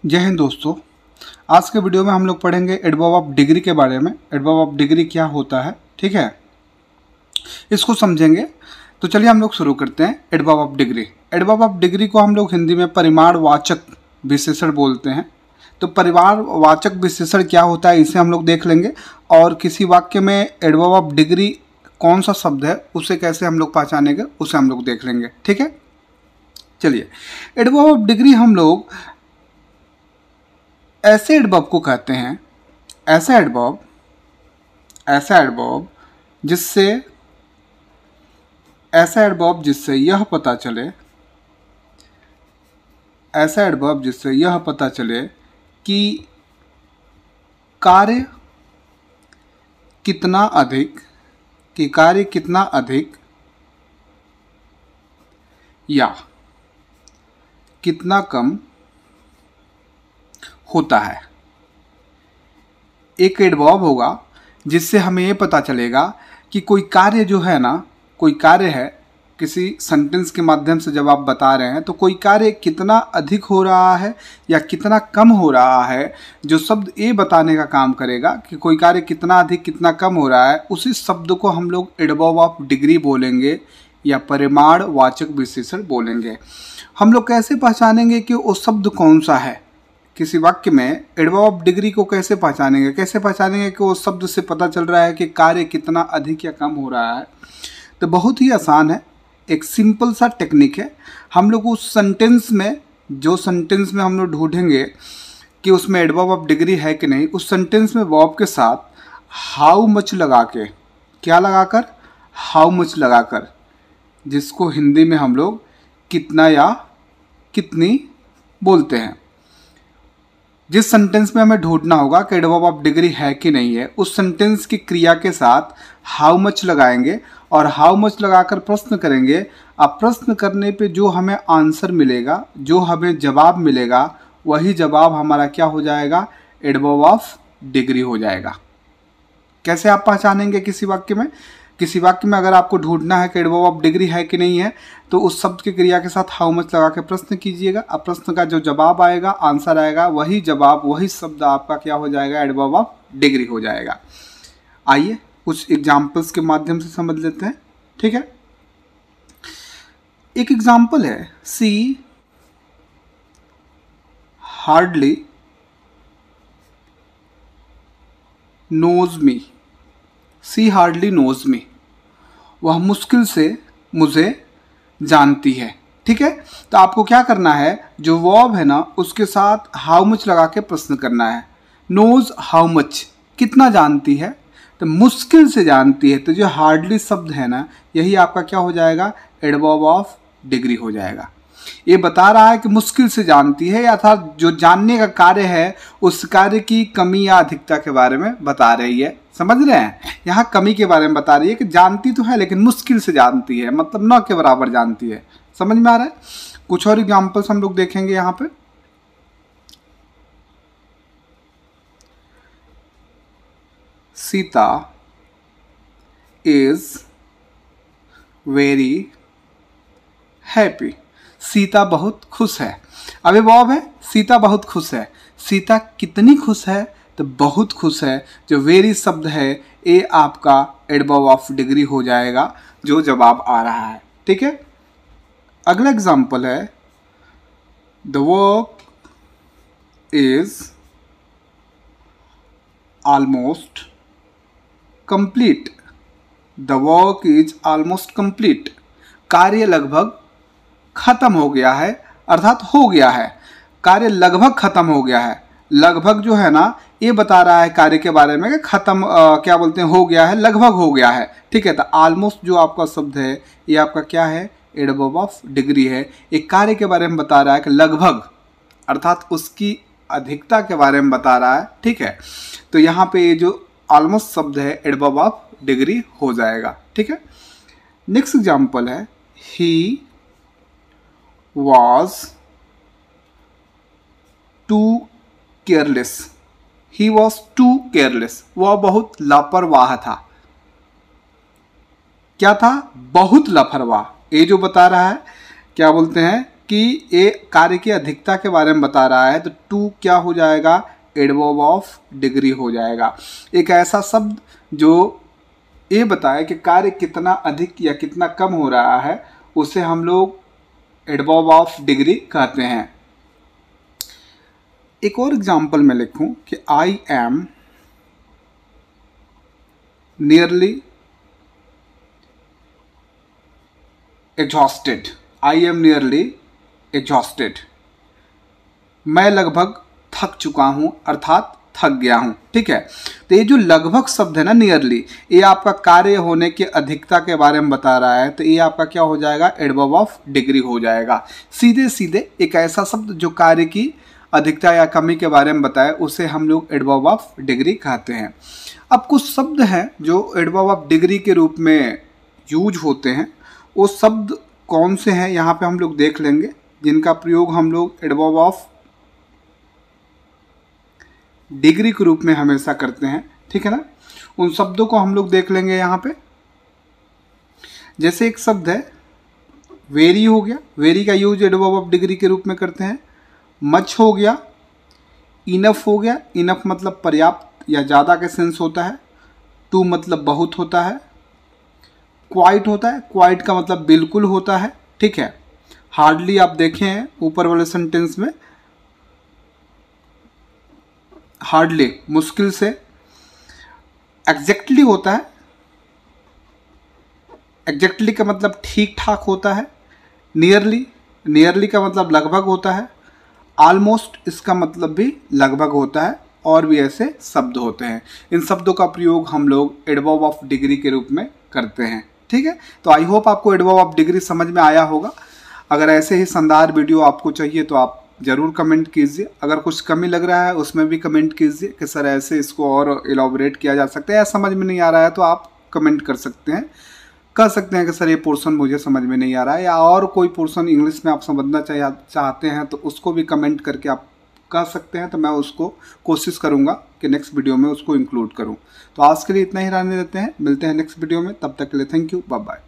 जय हिंद दोस्तों। आज के वीडियो में हम लोग पढ़ेंगे एडवर्ब ऑफ डिग्री के बारे में। एडवर्ब ऑफ डिग्री क्या होता है, ठीक है, इसको समझेंगे। तो चलिए हम लोग शुरू करते हैं। Adverb of degree, adverb of degree को हम लोग हिंदी में परिमाणवाचक विशेषण बोलते हैं। तो परिमाणवाचक विशेषण क्या होता है इसे हम लोग देख लेंगे, और किसी वाक्य में एडवर्ब ऑफ डिग्री कौन सा शब्द है उसे कैसे हम लोग पहचानेंगे उसे हम लोग देख लेंगे, ठीक है। चलिए, एडवर्ब ऑफ डिग्री हम लोग ऐसे एडवर्ब को कहते हैं, ऐसा एडवर्ब जिससे यह पता चले कि कार्य कितना अधिक या कितना कम होता है। एक एडवर्ब होगा जिससे हमें ये पता चलेगा कि कोई कार्य जो है ना, कोई कार्य है, किसी सेंटेंस के माध्यम से जब आप बता रहे हैं तो कोई कार्य कितना अधिक हो रहा है या कितना कम हो रहा है, जो शब्द ये बताने का काम करेगा कि कोई कार्य कितना अधिक कितना कम हो रहा है, उसी शब्द को हम लोग एडवर्ब ऑफ डिग्री बोलेंगे या परिमाणवाचक विशेषण बोलेंगे। हम लोग कैसे पहचानेंगे कि वो शब्द कौन सा है? किसी वाक्य में एडवर्ब ऑफ डिग्री को कैसे पहचानेंगे कि वो शब्द से पता चल रहा है कि कार्य कितना अधिक या कम हो रहा है? तो बहुत ही आसान है, एक सिंपल सा टेक्निक है। हम लोग उस सेंटेंस में हम लोग ढूंढेंगे कि उसमें एडवर्ब ऑफ डिग्री है कि नहीं, उस सेंटेंस में वर्ब के साथ हाउ मच लगाकर, जिसको हिंदी में हम लोग कितना या कितनी बोलते हैं। जिस सेंटेंस में हमें ढूंढना होगा कि एडवर्ब ऑफ डिग्री है कि नहीं है, उस सेंटेंस की क्रिया के साथ हाउ मच लगाएंगे और हाउ मच लगाकर प्रश्न करेंगे। अब प्रश्न करने पे जो हमें आंसर मिलेगा, जो हमें जवाब मिलेगा, वही जवाब हमारा क्या हो जाएगा? एडवर्ब ऑफ डिग्री हो जाएगा। कैसे आप पहचानेंगे किसी वाक्य में अगर आपको ढूंढना है कि एडवर्ब ऑफ डिग्री है कि नहीं है, तो उस शब्द की क्रिया के साथ हाउ मच लगा के प्रश्न कीजिएगा। अब प्रश्न का जो जवाब आएगा, आंसर आएगा, वही शब्द आपका क्या हो जाएगा? एडवर्ब ऑफ डिग्री हो जाएगा। आइए कुछ एग्जाम्पल्स के माध्यम से समझ लेते हैं, ठीक है। एक एग्जाम्पल है, सी हार्डली नोज मी, वह मुश्किल से मुझे जानती है, ठीक है। तो आपको क्या करना है, जो वर्ब है ना उसके साथ हाउ मच लगा के प्रश्न करना है। नोज हाउ मच, कितना जानती है? तो मुश्किल से जानती है। तो जो हार्डली शब्द है ना, यही आपका क्या हो जाएगा? एडवर्ब ऑफ डिग्री हो जाएगा। ये बता रहा है कि मुश्किल से जानती है, अर्थात जो जानने का कार्य है उस कार्य की कमी या अधिकता के बारे में बता रही है। समझ रहे हैं? यहाँ कमी के बारे में बता रही है कि जानती तो है लेकिन मुश्किल से जानती है, मतलब न के बराबर जानती है। समझ में आ रहा है? कुछ और एग्जाम्पल्स हम लोग देखेंगे यहाँ पे। Sita is very happy, Sita बहुत खुश है। अभी वर्ब है, सीता बहुत खुश है। सीता कितनी खुश है? तो बहुत खुश है। जो वेरी शब्द है ये आपका एडवर्ब ऑफ डिग्री हो जाएगा, जो जवाब आ रहा है, ठीक है। अगला एग्जाम्पल है, the work is almost complete. The work is almost complete, कार्य लगभग खत्म हो गया है, अर्थात हो गया है। कार्य लगभग खत्म हो गया है। लगभग जो है ना, ये बता रहा है कार्य के बारे में कि खत्म क्या बोलते हैं, हो गया है, लगभग हो गया है, ठीक है। तो ऑलमोस्ट जो आपका शब्द है ये आपका क्या है? एडवर्ब ऑफ डिग्री है। एक कार्य के बारे में बता रहा है कि लगभग, अर्थात उसकी अधिकता के बारे में बता रहा है, ठीक है। तो यहाँ पे ये जो ऑलमोस्ट शब्द है एडवर्ब ऑफ डिग्री हो जाएगा, ठीक है। नेक्स्ट एग्जाम्पल है, ही was too careless। He was too careless, वह बहुत लापरवाह था। क्या था? बहुत लापरवाह। ये जो बता रहा है क्या बोलते हैं? कि ये कार्य की अधिकता के बारे में बता रहा है, तो टू क्या हो जाएगा, एडवर्ब ऑफ डिग्री हो जाएगा। एक ऐसा शब्द जो ये बताए कि कार्य कितना अधिक या कितना कम हो रहा है, उसे हम लोग एडवर्ब ऑफ डिग्री कहते हैं। एक और एग्जाम्पल में लिखूं कि I am nearly exhausted. I am nearly exhausted, मैं लगभग थक चुका हूं, अर्थात थक गया हूं। ठीक है, तो ये जो लगभग शब्द है ना, नियरली, ये आपका कार्य होने की अधिकता के बारे में बता रहा है, तो ये आपका क्या हो जाएगा, एडवर्ब ऑफ डिग्री हो जाएगा। सीधे सीधे एक ऐसा शब्द जो कार्य की अधिकता या कमी के बारे में बताए, उसे हम लोग एडवर्ब ऑफ डिग्री कहते हैं। अब कुछ शब्द हैं जो एडवर्ब ऑफ डिग्री के रूप में यूज होते हैं। वो शब्द कौन से हैं यहाँ पे हम लोग देख लेंगे, जिनका प्रयोग हम लोग एडवर्ब ऑफ डिग्री के रूप में हमेशा करते हैं। ठीक है ना, उन शब्दों को हम लोग देख लेंगे यहाँ पे। जैसे एक शब्द है वेरी हो गया, वेरी का यूज एडवर्ब ऑफ डिग्री के रूप में करते हैं। मच हो गया, इनफ हो गया, इनफ मतलब पर्याप्त या ज़्यादा का सेंस होता है। टू मतलब बहुत होता है। क्वाइट होता है, क्वाइट का मतलब बिल्कुल होता है। ठीक है, हार्डली आप देखें हैं ऊपर वाले सेंटेंस में, हार्डली मुश्किल से। एग्जैक्टली होता है, एग्जैक्टली का मतलब ठीक ठाक होता है। नियरली, नियरली का मतलब लगभग होता है। ऑलमोस्ट, इसका मतलब भी लगभग होता है। और भी ऐसे शब्द होते हैं। इन शब्दों का प्रयोग हम लोग एडवर्ब ऑफ डिग्री के रूप में करते हैं। ठीक है, तो आई होप आपको एडवर्ब ऑफ डिग्री समझ में आया होगा। अगर ऐसे ही शानदार वीडियो आपको चाहिए तो आप ज़रूर कमेंट कीजिए। अगर कुछ कमी लग रहा है उसमें भी कमेंट कीजिए कि सर ऐसे इसको और एलॉबरेट किया जा सकता है, या समझ में नहीं आ रहा है तो आप कमेंट कर सकते हैं, कह सकते हैं कि सर ये पोर्शन मुझे समझ में नहीं आ रहा है, या और कोई पोर्शन इंग्लिश में आप समझना चाहते हैं तो उसको भी कमेंट करके आप कह सकते हैं। तो मैं उसको कोशिश करूँगा कि नेक्स्ट वीडियो में उसको इंक्लूड करूँ। तो आज के लिए इतना ही रहने देते हैं, मिलते हैं नेक्स्ट वीडियो में। तब तक के लिए थैंक यू, बाय बाय।